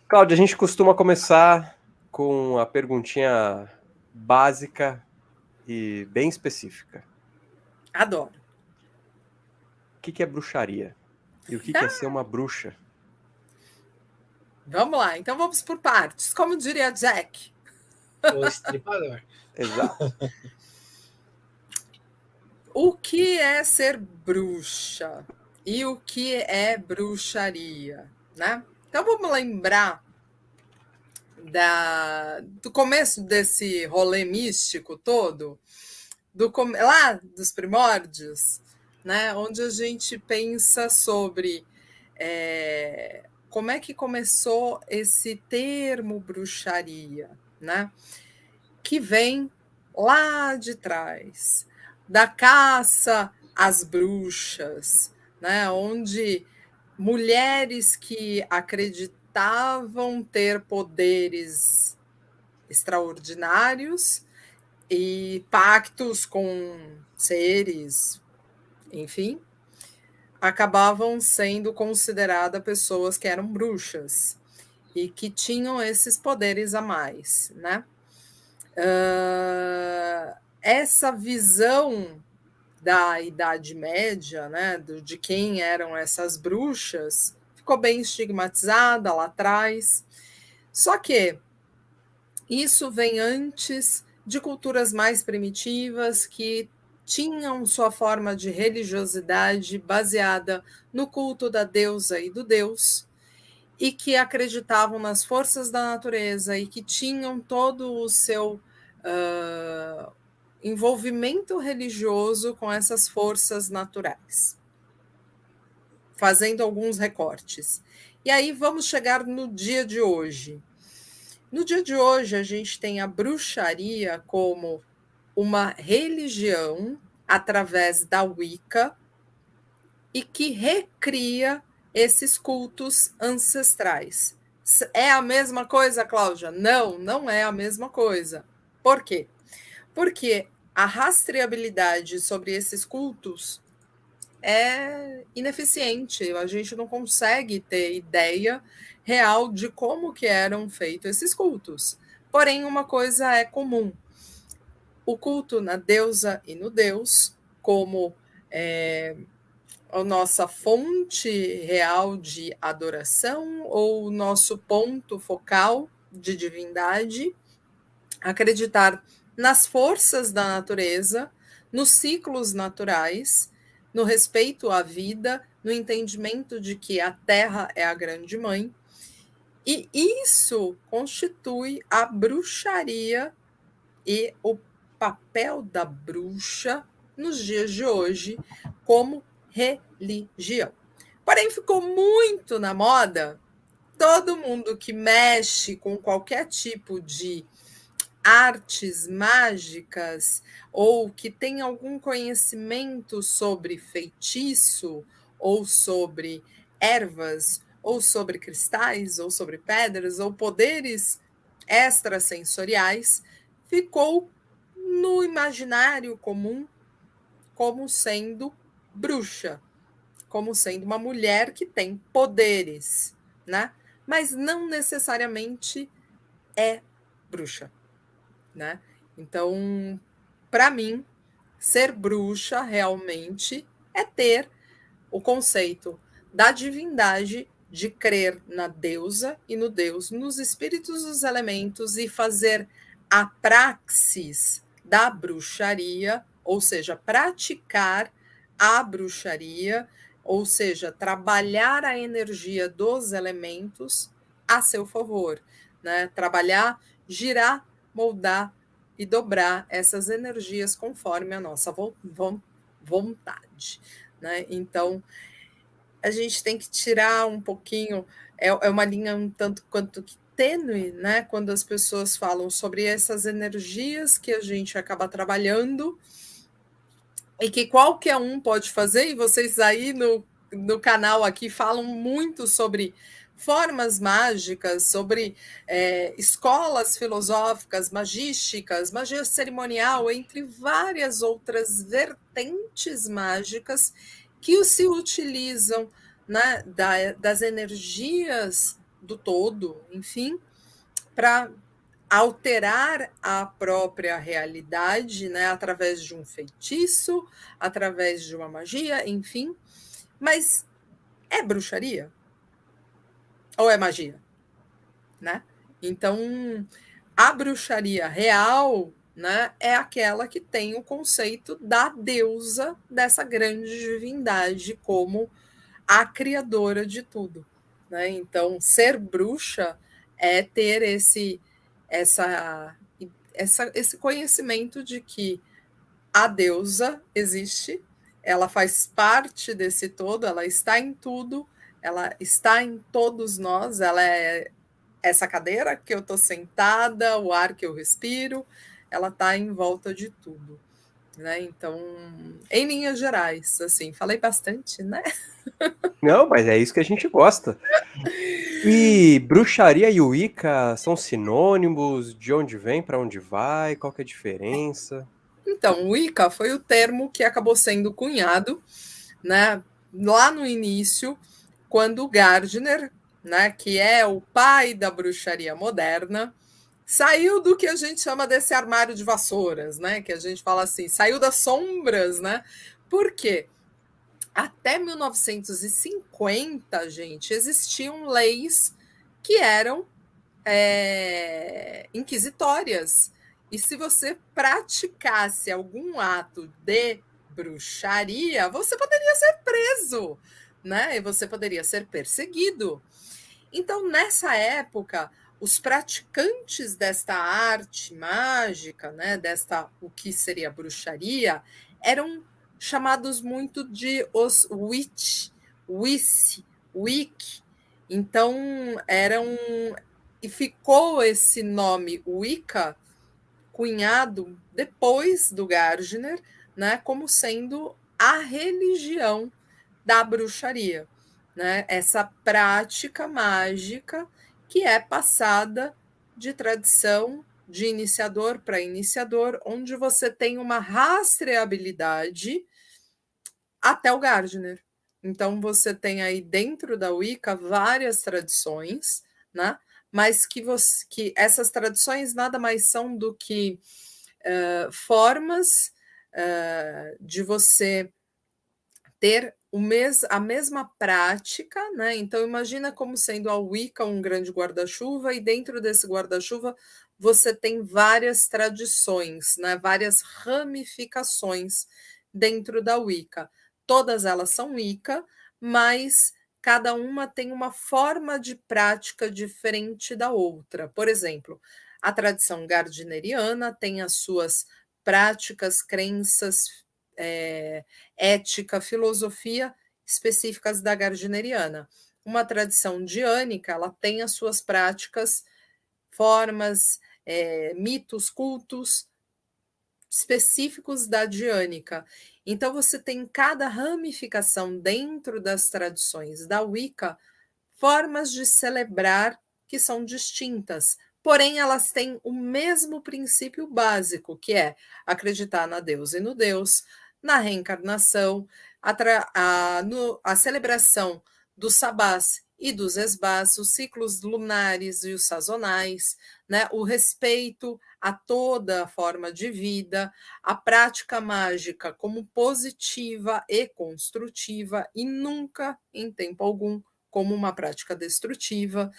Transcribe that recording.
Cláudia, a gente costuma começar com a perguntinha básica e bem específica. Adoro. O que é bruxaria? E o que é ser uma bruxa? Vamos lá, então vamos por partes. Como diria Jack, O estripador. Exato. o que é ser bruxa e o que é bruxaria, né? Então vamos lembrar do começo desse rolê místico todo, lá dos primórdios, né? Onde a gente pensa sobre como é que começou esse termo bruxaria, né? Que vem lá de trás, da caça às bruxas, né? Onde mulheres que acreditavam ter poderes extraordinários e pactos com seres, enfim, acabavam sendo consideradas pessoas que eram bruxas e que tinham esses poderes a mais, né? Essa visão da Idade Média, né, de quem eram essas bruxas, ficou bem estigmatizada lá atrás. Só que isso vem antes de culturas mais primitivas que tinham sua forma de religiosidade baseada no culto da deusa e do deus, e que acreditavam nas forças da natureza e que tinham todo o seu envolvimento religioso com essas forças naturais, fazendo alguns recortes. E aí vamos chegar no dia de hoje. No dia de hoje, a gente tem a bruxaria como uma religião através da Wicca e que recria esses cultos ancestrais. É a mesma coisa, Cláudia? Não, não é a mesma coisa. Por quê? Porque a rastreabilidade sobre esses cultos é ineficiente. A gente não consegue ter ideia real de como que eram feitos esses cultos. Porém, uma coisa é comum: o culto na deusa e no deus, como a nossa fonte real de adoração ou o nosso ponto focal de divindade, acreditar nas forças da natureza, nos ciclos naturais, no respeito à vida, no entendimento de que a Terra é a grande mãe. E isso constitui a bruxaria e o papel da bruxa nos dias de hoje como religião. Porém, ficou muito na moda todo mundo que mexe com qualquer tipo de artes mágicas ou que tem algum conhecimento sobre feitiço ou sobre ervas ou sobre cristais ou sobre pedras ou poderes extrasensoriais, ficou no imaginário comum como sendo bruxa, como sendo uma mulher que tem poderes, né? Mas não necessariamente é bruxa, né? Então, para mim, ser bruxa realmente é ter o conceito da divindade, de crer na deusa e no deus, nos espíritos dos elementos e fazer a praxis da bruxaria, ou seja, praticar a bruxaria, ou seja, trabalhar a energia dos elementos a seu favor, né? Trabalhar, girar, moldar e dobrar essas energias conforme a nossa vontade, né? Então, a gente tem que tirar um pouquinho, é uma linha um tanto quanto que tênue, né? Quando as pessoas falam sobre essas energias que a gente acaba trabalhando e que qualquer um pode fazer, e vocês aí no canal aqui falam muito sobre formas mágicas, sobre escolas filosóficas, magísticas, magia cerimonial, entre várias outras vertentes mágicas que se utilizam, né, das energias do todo, enfim, para alterar a própria realidade, né, através de um feitiço, através de uma magia, enfim. Mas é bruxaria? Ou é magia? Né? Então, a bruxaria real, né, é aquela que tem o conceito da deusa, dessa grande divindade, como a criadora de tudo. Né? Então, ser bruxa é ter esse conhecimento de que a deusa existe, ela faz parte desse todo, ela está em tudo, ela está em todos nós, ela é essa cadeira que eu estou sentada, o ar que eu respiro, ela está em volta de tudo. Né? Então, em linhas gerais, assim, falei bastante, né? Não, mas é isso que a gente gosta. E bruxaria e Wicca são sinônimos? De onde vem, para onde vai? Qual que é a diferença? Então, Wicca foi o termo que acabou sendo cunhado, né, lá no início, quando Gardner, né, que é o pai da bruxaria moderna, saiu do que a gente chama desse armário de vassouras, né, que a gente fala assim, saiu das sombras, né? Por quê? Até 1950, gente, existiam leis que eram inquisitórias. E se você praticasse algum ato de bruxaria, você poderia ser preso, né? E você poderia ser perseguido. Então, nessa época, os praticantes desta arte mágica, né, desta o que seria bruxaria, eram chamados muito de os witch, wicca. Então, e ficou esse nome Wicca cunhado depois do Gardner, né, como sendo a religião da bruxaria, né? Essa prática mágica que é passada de tradição de iniciador para iniciador, onde você tem uma rastreabilidade até o Gardner. Então você tem aí dentro da Wicca várias tradições, né? Mas que essas tradições nada mais são do que formas de você ter a mesma prática, né? Então imagina como sendo a Wicca um grande guarda-chuva, e dentro desse guarda-chuva você tem várias tradições, né? Várias ramificações dentro da Wicca. Todas elas são Wicca, mas cada uma tem uma forma de prática diferente da outra. Por exemplo, a tradição gardneriana tem as suas práticas, crenças, ética, filosofia específicas da gardneriana. Uma tradição diânica, ela tem as suas práticas, formas, mitos, cultos específicos da diânica. Então, você tem cada ramificação dentro das tradições da Wicca, formas de celebrar que são distintas, porém elas têm o mesmo princípio básico, que é acreditar na deusa e no Deus, na reencarnação, a celebração dos sabás e dos esbás, os ciclos lunares e os sazonais, né? O respeito a toda a forma de vida, a prática mágica como positiva e construtiva, e nunca, em tempo algum, como uma prática destrutiva.